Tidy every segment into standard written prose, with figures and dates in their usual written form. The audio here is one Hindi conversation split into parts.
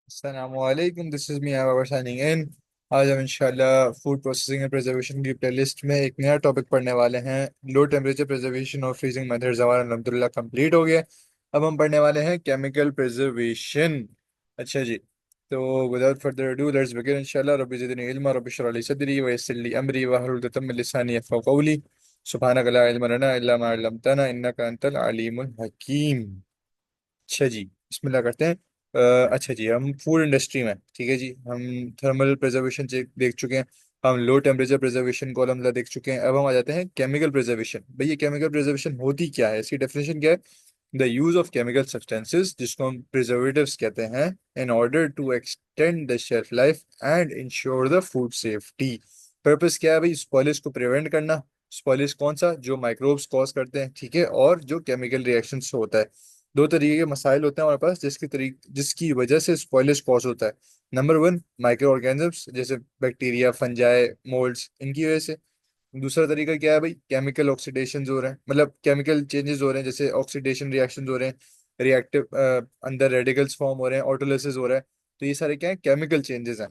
अस्सलामुअलैकुम, this is me Babar signing in. आज हम इंशाल्लाह फूड प्रोसेसिंग एंड प्रिजर्वेशन की प्लेलिस्ट में एक नया टॉपिक पढ़ने वाले हैं। लो टेम्परेचर प्रिजर्वेशन और फ्रीजिंग मेथड्स हमारा अल्हम्दुलिल्लाह कंप्लीट हो गया। अब हम पढ़ने वाले हैं केमिकल प्रिजर्वेशन। अच्छा जी, तो without further ado let's begin. इंशाल्लाह रब्बी ज़िदनी इल्मा रब्बि इश्रह ली सदरी व यस्सिर ली अमरी वहलुल उक़दतम मिन लिसानी यफ़क़हू क़ौली। सुब्हानक ला इल्मा लना इल्ला मा अल्लमतना इन्नका अंतल अलीमुल हकीम। अच्छा जी, बिस्मिल्लाह करते हैं। अच्छा जी, हम फूड इंडस्ट्री में, ठीक है जी, हम थर्मल प्रिजर्वेशन देख चुके हैं। हम लो टेम्परेचर प्रिजर्वेशन को अलहमदिल्ला देख चुके हैं। अब हम आ जाते हैं केमिकल प्रिजर्वेशन। भाई ये केमिकल प्रिजर्वेशन होती क्या है, इसकी डेफिनेशन क्या है? The use of chemical substances, जिसको हम प्रिजर्वेटिव्स कहते हैं, in order to extend the shelf life and ensure the food safety. Purpose क्या है भाई? स्पॉइलेज को प्रिवेंट करना। स्पॉइलेज कौन सा? जो माइक्रोब्स कॉज करते हैं, ठीक है, और जो केमिकल रिएक्शन से होता है। दो तरीके के मसाइल होते हैं हमारे पास जिसकी वजह से स्पॉइलेज कॉज होता है। नंबर वन, माइक्रो ऑर्गेनिजम्स जैसे बैक्टीरिया, फंजाई, मोल्ड्स, इनकी वजह से। दूसरा तरीका क्या है भाई? केमिकल ऑक्सीडेशन हो रहे हैं, मतलब केमिकल चेंजेस हो रहे हैं, जैसे ऑक्सीडेशन रिएक्शन हो रहे हैं, रिएक्टिव अंदर रेडिकल्स फॉर्म हो रहे हैं, ऑटोलिसिस हो रहा है। तो ये सारे क्या है? केमिकल चेंजेस हैं,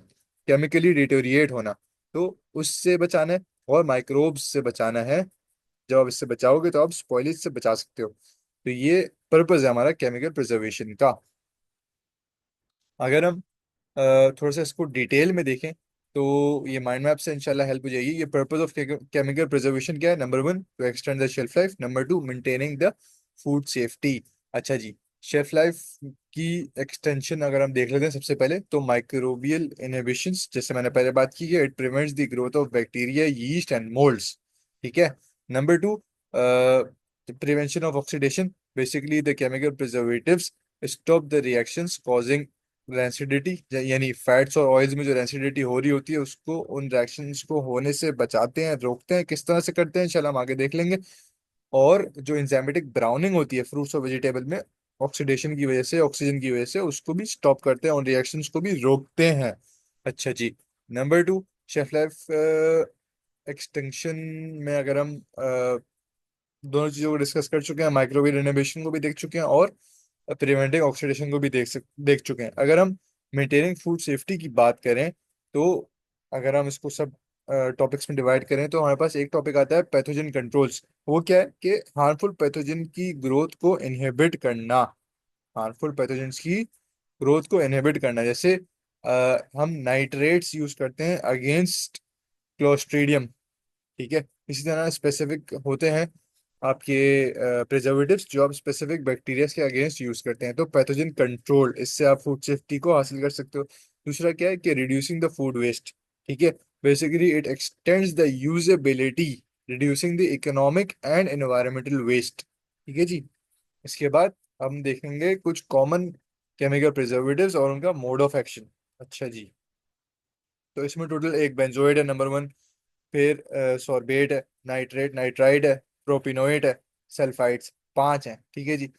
केमिकली डिटोरिएट होना। तो उससे बचाना है और माइक्रोब्स से बचाना है। जब आप इससे बचाओगे तो आप स्पॉइलेज से बचा सकते हो। तो ये पर्पज है हमारा केमिकल प्रिजर्वेशन का। अगर हम थोड़ा सा इसको डिटेल में देखें तो ये माइंड मैप से इंशाल्लाह हेल्प हो जाएगी। ये पर्पस ऑफ केमिकल प्रिजर्वेशन क्या है? Number one, to extend the shelf life. Number two, maintaining the food safety. अच्छा जी, शेल्फ लाइफ की एक्सटेंशन अगर हम देख लेते हैं, सबसे पहले तो माइक्रोबियल इनहिबिशंस, जैसे मैंने पहले बात की है, it prevents the growth of bacteria, yeast and moulds. ठीक है। Number two, prevention of oxidation. Basically the chemical preservatives stop the reactions causing rancidity, यानी फैट्स और ऑयल्स में जो रेंसिडिटी हो रही होती है उसको, उन रिएक्शंस को होने से बचाते हैं, रोकते हैं। किस तरह से करते हैं इंशाल्लाह हम आगे देख लेंगे। और जो एंजाइमेटिक ब्राउनिंग होती है फ्रूट्स और वेजिटेबल में, ऑक्सीडेशन की वजह से, ऑक्सीजन की वजह से, उसको भी स्टॉप करते हैं, उन रिएक्शंस को भी रोकते हैं। अच्छा जी। Number two, shelf life extension में अगर हम दोनों चीजों को डिस्कस कर चुके हैं, माइक्रोवेव इनहिबिशन को भी देख चुके हैं और प्रिवेंटिंग ऑक्सीडेशन को भी देख चुके हैं। अगर हम मेंटेनिंग फूड सेफ्टी की बात करें तो अगर हम इसको सब टॉपिक्स में डिवाइड करें तो हमारे पास एक टॉपिक आता है पैथोजन कंट्रोल्स। वो क्या है कि हार्मफुल पैथोजन की ग्रोथ को इनहिबिट करना। हार्मफुल पैथोजन्स की ग्रोथ को इनहिबिट करना, जैसे हम नाइट्रेट्स यूज करते हैं अगेंस्ट क्लोस्ट्रीडियम। ठीक है। इसी तरह स्पेसिफिक होते हैं आपके प्रिजर्वेटिव्स जो आप स्पेसिफिक बैक्टीरिया के अगेंस्ट यूज करते हैं। तो पैथोजन कंट्रोल, इससे आप फूड सेफ्टी को हासिल कर सकते हो। दूसरा क्या है कि रिड्यूसिंग द फूड वेस्ट। ठीक है। Basically it extends the usability, reducing the economic and environmental waste. ठीक है जी। इसके बाद हम देखेंगे कुछ कॉमन केमिकल प्रिजर्वेटिव्स और उनका मोड ऑफ एक्शन। अच्छा जी, तो इसमें टोटल एक बेंजोइड है, नंबर वन। फिर सॉर्बेट है, नाइट्रेट, नाइट्राइड है, प्रोपिनोएट है, सल्फाइड्स, पांच हैं। ठीक है जी।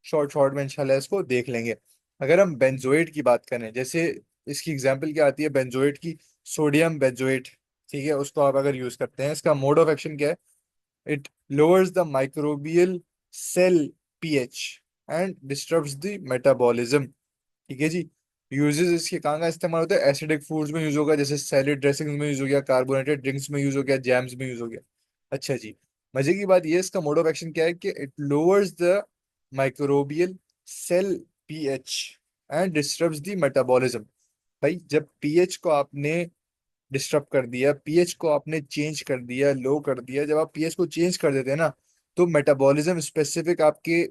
शॉर्ट शॉर्ट में इंशाल्लाह इसको देख लेंगे। अगर हम बेंजोएट की बात करें, जैसे इसकी एग्जांपल क्या आती है बेंजोएट की? Sodium benzoate. ठीक है, उसको आप अगर यूज करते हैं, इसका मोड ऑफ एक्शन क्या है? It lowers the microbial cell pH and disturbs the metabolism. ठीक है जी। यूजेस इसके कहाँ का इस्तेमाल होता है? एसिडिक फूड्स में यूज होगा, जैसे सैलेड ड्रेसिंग में यूज हो गया, कार्बोनेटेड ड्रिंक्स में यूज हो गया, जैम्स में यूज हो गया। अच्छा जी। मजे की बात ये, इसका मोड ऑफ एक्शन क्या है कि it lowers the microbial cell pH and disturbs the metabolism. भाई जब पीएच को आपने डिस्टर्ब कर दिया, पीएच को आपने चेंज कर दिया, लो कर दिया, जब आप पीएच को चेंज कर देते हैं ना, तो मेटाबॉलिज्म स्पेसिफिक आपके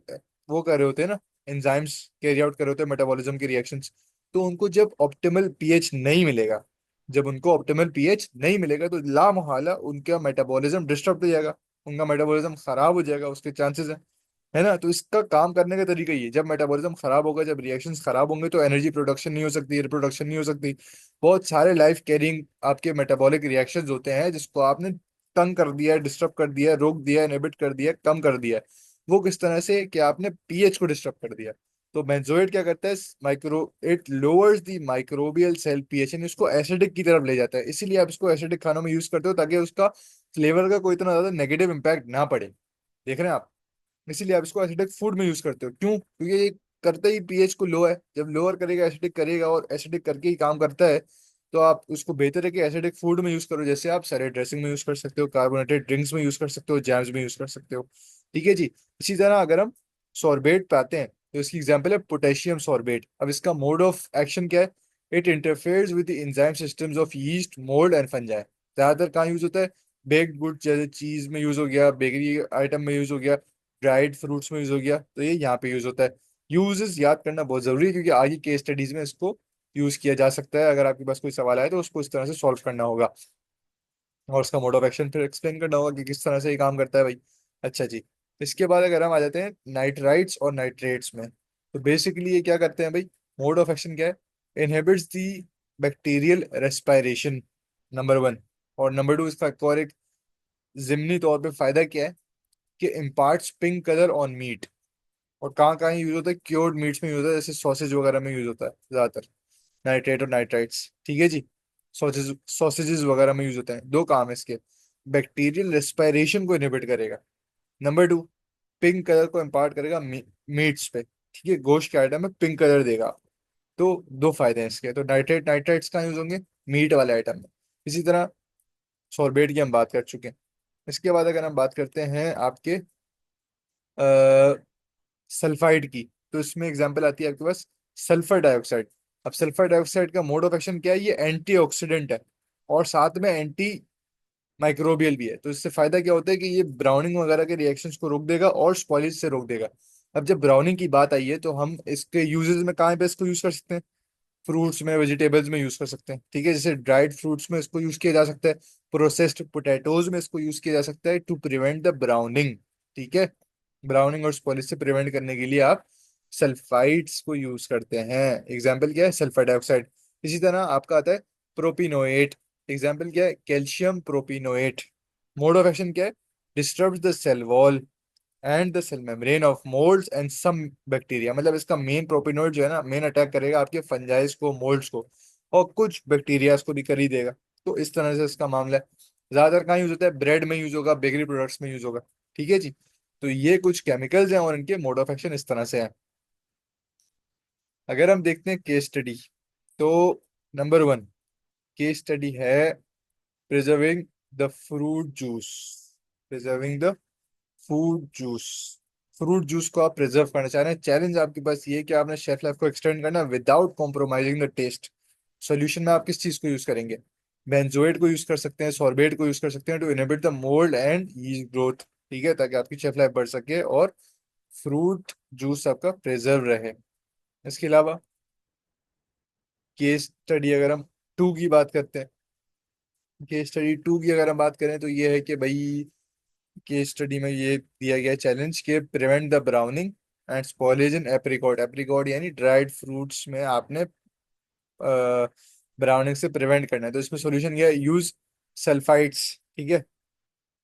वो कर रहे होते हैं ना, एंजाइम्स कैरी आउट कर रहे होते हैं मेटाबॉलिज्म के रिएक्शंस। तो उनको जब ऑप्टिमल पीएच नहीं मिलेगा, जब उनको ऑप्टिमल पीएच नहीं मिलेगा तो ला मुहाला उनका मेटाबॉलिज्म डिस्टर्ब हो जाएगा, उनका मेटाबॉलिज्म खराब हो जाएगा, उसके चांसेस हैं। है ना? तो इसका काम करने का तरीका ये है, जब मेटाबॉलिज्म खराब होगा, जब रिएक्शंस खराब होंगे, तो एनर्जी प्रोडक्शन नहीं हो सकती, रिप्रोडक्शन नहीं हो सकती। बहुत सारे लाइफ कैरिंग आपके मेटाबॉलिक रिएक्शंस होते हैं जिसको आपने तंग कर दिया, डिस्टर्ब कर दिया, रोक दिया, इनहिबिट कर दिया, कम कर दिया। वो किस तरह से कि आपने पीएच को डिस्टर्ब कर दिया। तो बेंजोएट क्या करता है? Micro it lowers the microbial cell pH, यानी उसको एसिडिक की तरफ ले जाता है। इसीलिए आप इसको एसिडिक खानों में यूज करते हो, ताकि उसका फ्लेवर का कोई इतना ज्यादा नेगेटिव इंपैक्ट ना पड़े। देख रहे हैं आप? इसीलिए आप इसको एसिडिक फूड में यूज करते हो। क्यों? क्योंकि ये करते ही पीएच को लो है, जब लोअर करेगा एसिडिक करेगा और एसिडिक करके ही काम करता है, तो आप उसको बेहतर है कि एसिडिक फूड में यूज करो, जैसे आप सैलेड ड्रेसिंग में यूज कर सकते हो, कार्बोनेटेड ड्रिंक्स में यूज कर सकते हो, जैम्स में यूज कर सकते हो। ठीक है जी। इसी तरह अगर हम सॉर्बेट पे आते हैं, तो इसकी एग्जांपल है पोटेशियम सॉर्बेट। अब इसका मोड ऑफ एक्शन क्या है? It interferes with the enzyme systems of yeast, mould and fungi. ज्यादातर कहाँ यूज होता है? बेक्ड गुड जैसे चीज में यूज हो गया, बेकरी आइटम में यूज हो गया, ड्राइड फ्रूट्स में यूज हो गया, तो ये यहाँ पे यूज होता है। यूजेस याद करना बहुत जरूरी है, क्योंकि आगे केस स्टडीज में इसको यूज किया जा सकता है। अगर आपके पास कोई सवाल आए तो उसको इस तरह से सॉल्व करना होगा, और उसका मोड ऑफ एक्शन फिर एक्सप्लेन करना होगा कि किस तरह से ये काम करता है भाई। अच्छा जी। इसके बाद अगर हम आ जाते हैं नाइट्राइट्स और नाइट्रेट्स में, तो बेसिकली ये क्या करते हैं भाई? मोड ऑफ एक्शन क्या है? इनहिबिट्स दी बैक्टीरियल रेस्पिरेशन, नंबर वन। और नंबर टू, इसका एक और एक जिमनी तौर पे फायदा क्या है? कि imparts pink colour on meat. और कहाँ कहाँ यूज होता है? क्योर्ड मीट्स में यूज होता है, जैसे सॉसेज वगैरह में यूज होता है ज्यादातर, नाइट्रेट और नाइट्राइट्स। ठीक है जी। सॉसेजेस वगैरह में यूज होते हैं। दो काम है इसके, बैक्टीरियल रेस्पिरेशन को इनहिबिट करेगा, नंबर टू पिंक कलर को इम्पार्ट करेगा मीट्स पे। ठीक है, गोश्त के आइटम में पिंक कलर देगा। तो दो फायदे हैं इसके। तो नाइट्राइट्स कहाँ यूज होंगे? मीट वाले आइटम में। इसी तरह सॉर्बेट की हम बात कर चुके हैं। इसके बाद अगर हम बात करते हैं आपके सल्फाइड की, तो इसमें एग्जांपल आती है आपके पास सल्फर डाइऑक्साइड। अब सल्फर डाइऑक्साइड का मोड ऑफ एक्शन क्या है? ये एंटीऑक्सीडेंट है, और साथ में एंटी माइक्रोबियल भी है। तो इससे फायदा क्या होता है कि ये ब्राउनिंग वगैरह के रिएक्शंस को रोक देगा और स्पॉइलेज से रोक देगा। अब जब ब्राउनिंग की बात आई है, तो हम इसके यूजेस में कहाँ पे इसको यूज कर सकते हैं? फ्रूट्स में, वेजिटेबल्स में यूज कर सकते हैं। ठीक है, जैसे ड्राइड फ्रूट्स में इसको यूज किया जा सकता है, प्रोसेस्ड पोटैटोज में इसको यूज किया जा सकता है टू प्रिवेंट द ब्राउनिंग। ठीक है, ब्राउनिंग और स्पॉलिश से प्रिवेंट करने के लिए आप सल्फाइड्स को यूज करते हैं। एग्जाम्पल क्या है? Sulphur dioxide. इसी तरह आपका आता है प्रोपिनोएट। एग्जाम्पल क्या है? Calcium propionate. Mode of action क्या है? Disturbs the cell wall and the cell membrane of moulds and some bacteria. मतलब इसका मेन प्रोपिनोइड जो है ना, मेन अटैक करेगा आपके फंजाइस को, मोल्ड्स को, और कुछ बैक्टीरियाज को भी कर ही देगा। तो इस तरह से इसका मामला है। ज्यादातर कहाँ यूज होता है? ब्रेड में यूज होगा, बेकरी प्रोडक्ट्स में यूज होगा। ठीक है जी। तो ये कुछ केमिकल्स हैं और इनके मोड ऑफ एक्शन इस तरह से हैं। अगर हम देखते हैं केस स्टडी, तो नंबर वन केस स्टडी है preserving the fruit juice. Preserving the fruit juice. Fruit juice को आप प्रिजर्व करना चाह रहे हैं। चैलेंज आपके पास ये है कि आपने शेफ लाइफ को एक्सटेंड करना without compromising the taste. Solution में आप किस चीज को यूज करेंगे? बेंजोएट को यूज कर सकते हैं, सॉर्बेट को यूज कर सकते हैं to inhibit the mould and yeast growth. ठीक है, ताकि आपकी शेफ लाइफ बढ़ सके और फ्रूट जूस आपका प्रिजर्व रहे। इसके अलावा केस स्टडी अगर हम टू की बात करते हैं, केस स्टडी टू की अगर हम बात करें, तो ये है कि भाई केस स्टडी में ये दिया गया चैलेंज कि prevent the browning and spoilage in apricot. Apricot यानी ड्राइड फ्रूट्स में आपने ब्राउनिंग से प्रिवेंट करना है। तो इसमें सॉल्यूशन क्या है? Use sulphides. ठीक है,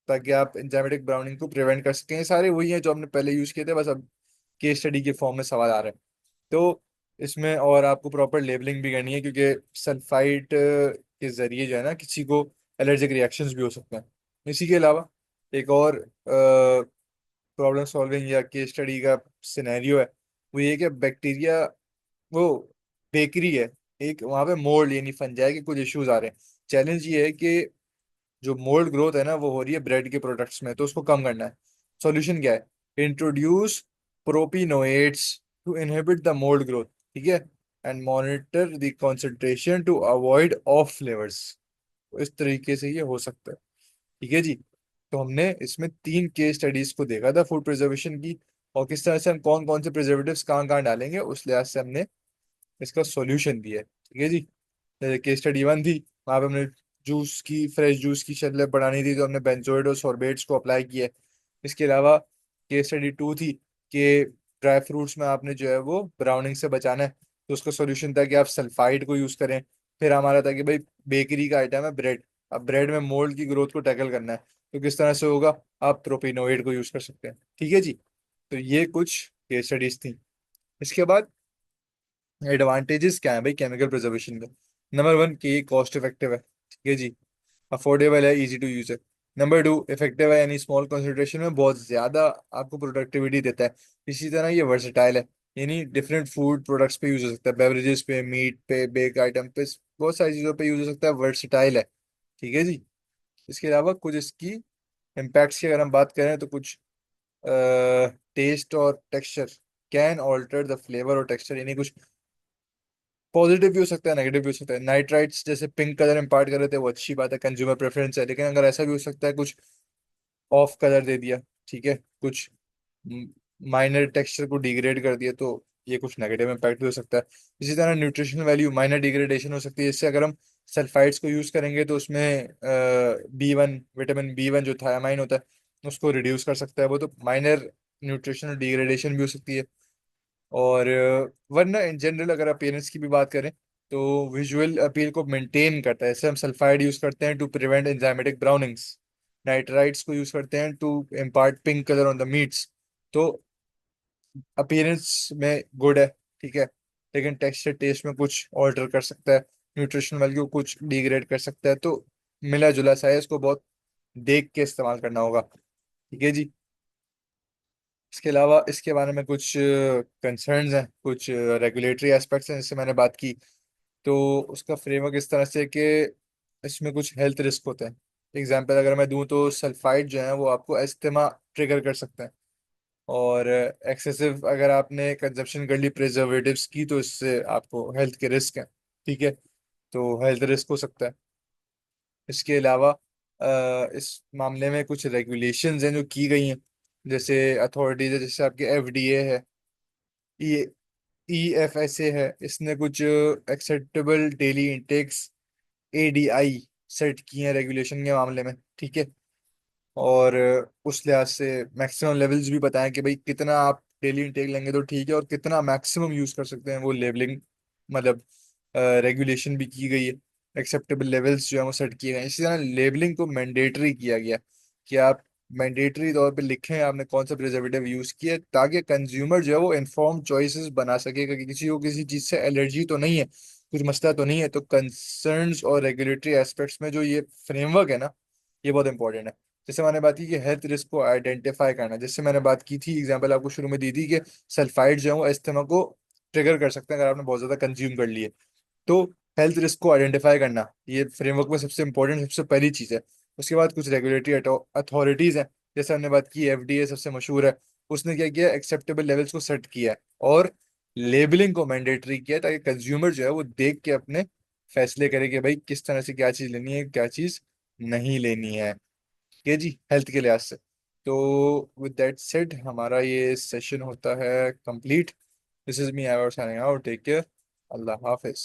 ताकि आप एंजाइमेटिक ब्राउनिंग को प्रिवेंट कर सकें। ये सारे वही हैं जो हमने पहले यूज किए थे, बस अब केस स्टडी के फॉर्म में सवाल आ रहे हैं। तो इसमें और आपको प्रॉपर लेबलिंग भी करनी है, क्योंकि सल्फाइड के जरिए जो है ना, किसी को एलर्जिक रिएक्शंस भी हो सकते हैं। इसी के अलावा एक और प्रॉब्लम सॉल्विंग या केस स्टडी का सिनेरियो है, वो ये कि बैक्टीरिया, वो बेकरी है एक, वहां पे मोल्ड यानी फंजाई के कुछ इश्यूज आ रहे हैं। चैलेंज ये है कि जो मोल्ड ग्रोथ है ना, वो हो रही है ब्रेड के प्रोडक्ट्स में, तो उसको कम करना है। सॉल्यूशन क्या है? Introduce propionates to inhibit the mould growth. ठीक है, and monitor the concentration to avoid off flavours. इस तरीके से ये हो सकता है। ठीक है जी। तो हमने इसमें तीन केस स्टडीज को देखा था फूड प्रिजर्वेशन की, और किस तरह से हम कौन कौन से प्रिजर्वेटिव्स कहाँ कहाँ डालेंगे, उस लिहाज से हमने इसका सॉल्यूशन दिया है। ठीक है जी। जैसे केस स्टडी वन थी, वहाँ पे हमने जूस की, फ्रेश जूस की शेल्फ बढ़ानी थी, तो हमने बेंजोइड और सॉर्बेट्स को अप्लाई किया है। इसके अलावा केस स्टडी टू थी कि ड्राई फ्रूट्स में आपने जो है वो ब्राउनिंग से बचाना है, तो उसका सॉल्यूशन था कि आप सल्फाइड को यूज करें। फिर हमारा था कि भाई बेकरी का आइटम है ब्रेड, अब ब्रेड में मोल्ड की ग्रोथ को टैकल करना है, तो किस तरह से होगा? आप प्रोपिनोइड को यूज कर सकते हैं। ठीक है जी। तो ये कुछ केस स्टडीज थी। इसके बाद एडवांटेजेस क्या है भाई केमिकल प्रिजर्वेशन के? नंबर वन कि ये कॉस्ट इफेक्टिव है। ठीक है जी। अफोर्डेबल है, इजी टू यूज है। नंबर टू इफेक्टिव है, यानी स्मॉल कंसंट्रेशन में बहुत ज्यादा आपको प्रोडक्टिविटी देता है। इसी तरह ये वर्सेटाइल है, यानी डिफरेंट फूड प्रोडक्ट्स पे यूज हो सकता है, बेवरेजेस पे, मीट पे, बेक आइटम पे, बहुत सारी चीज़ों पे यूज हो सकता है, वर्सटाइल है। ठीक है जी। इसके अलावा कुछ इसकी इम्पैक्ट्स की अगर हम बात करें तो कुछ टेस्ट और texture, can alter the flavour और टेक्सचर, यानी कुछ पॉजिटिव भी हो सकता है, नेगेटिव भी हो सकता है। नाइट्राइट्स जैसे पिंक कलर इम्पार्ट कर रहे थे, वो अच्छी बात है, कंज्यूमर प्रेफरेंस है, लेकिन अगर ऐसा भी हो सकता है कुछ ऑफ कलर दे दिया, ठीक है, कुछ माइनर टेक्सचर को डिग्रेड कर दिया, तो ये कुछ नेगेटिव इम्पैक्ट भी हो सकता है। इसी तरह न्यूट्रिशनल वैल्यू माइनर डिग्रेडेशन हो सकती है, इससे अगर हम सल्फाइड्स को यूज करेंगे तो उसमें B1, विटामिन B1 जो थायामाइन होता है, उसको रिड्यूस कर सकता है वो, तो माइनर न्यूट्रिशनल डिग्रेडेशन भी हो सकती है। और वरना इन जनरल अगर अपीयरेंस की भी बात करें तो विजुअल अपील को मेंटेन करता है, जैसे हम सल्फाइड यूज करते हैं to prevent enzymatic brownings, nitrites को यूज करते हैं to impart pink colour on the meats, तो अपीयरेंस में गुड है, ठीक है, लेकिन टेक्सचर टेस्ट में कुछ ऑल्टर कर सकता है, न्यूट्रिशन वैल्यू कुछ डिग्रेड कर सकता है, तो मिला जुला सा है, इसको बहुत देख के इस्तेमाल करना होगा। ठीक है जी। इसके अलावा इसके बारे में कुछ कंसर्न्स हैं, कुछ रेगुलेटरी एस्पेक्ट्स हैं, जैसे मैंने बात की, तो उसका फ्रेमवर्क इस तरह से कि इसमें कुछ हेल्थ रिस्क होते हैं। एग्जांपल अगर मैं दूं तो सल्फाइड जो है वो आपको अस्थमा ट्रिगर कर सकते हैं, और एक्सेसिव अगर आपने कंजप्शन कर ली प्रिजर्वेटिव्स की तो इससे आपको हेल्थ के रिस्क हैं। ठीक है, तो हेल्थ रिस्क हो सकता है। इसके अलावा इस मामले में कुछ रेगुलेशंस हैं जो की गई हैं, जैसे अथॉरिटीज है, जैसे आपके FDA है, ई EFSA है, इसने कुछ acceptable daily Intex ADI set किए हैं रेगुलेशन के मामले में। ठीक है, और उस लिहाज से मैक्सिमम लेवल्स भी बताएं कि भाई कितना आप डेली इंटेक लेंगे तो ठीक है, और कितना मैक्सिमम यूज कर सकते हैं, वो लेबलिंग मतलब रेगुलेशन भी की गई है, एक्सेप्टेबल लेवल्स जो है वो सेट किए गए हैं। इसी तरह लेबलिंग को मैंडेटरी किया गया कि आप मैंडेटरी तौर पे लिखें आपने कौन सा प्रिजर्वेटिव यूज किया है, ताकि कंज्यूमर जो है वो इन्फॉर्म चॉइसेस बना सके कि किसी को किसी चीज से एलर्जी तो नहीं है, कुछ मसला तो नहीं है। तो कंसर्न्स और रेगुलेटरी एस्पेक्ट्स में जो ये फ्रेमवर्क है ना, ये बहुत इंपॉर्टेंट है। जैसे मैंने बात की कि हेल्थ रिस्क को आइडेंटिफाई करना, जैसे मैंने बात की थी, एग्जांपल आपको शुरू में दी थी कि सल्फाइड जो है वो अस्थमा को ट्रिगर कर सकते हैं अगर आपने बहुत ज्यादा कंज्यूम कर लिए, तो हेल्थ रिस्क को आइडेंटिफाई करना ये फ्रेमवर्क में सबसे इंपॉर्टेंट, सबसे पहली चीज है। उसके बाद कुछ रेगुलेटरी अथॉरिटीज हैं, जैसे हमने बात की FDA सबसे मशहूर है, उसने क्या किया, एक्सेप्टेबल लेवल्स को सेट किया है और लेबलिंग को मैंडेटरी किया है, ताकि कंज्यूमर जो है वो देख के अपने फैसले करे कि भाई किस तरह से क्या चीज लेनी है, क्या चीज नहीं लेनी है। ठीक है जी, हेल्थ के लिहाज से। तो विद दैट सेड हमारा ये सेशन होता है complete. This is me, I was signing out, take care, अल्लाह हाफिज।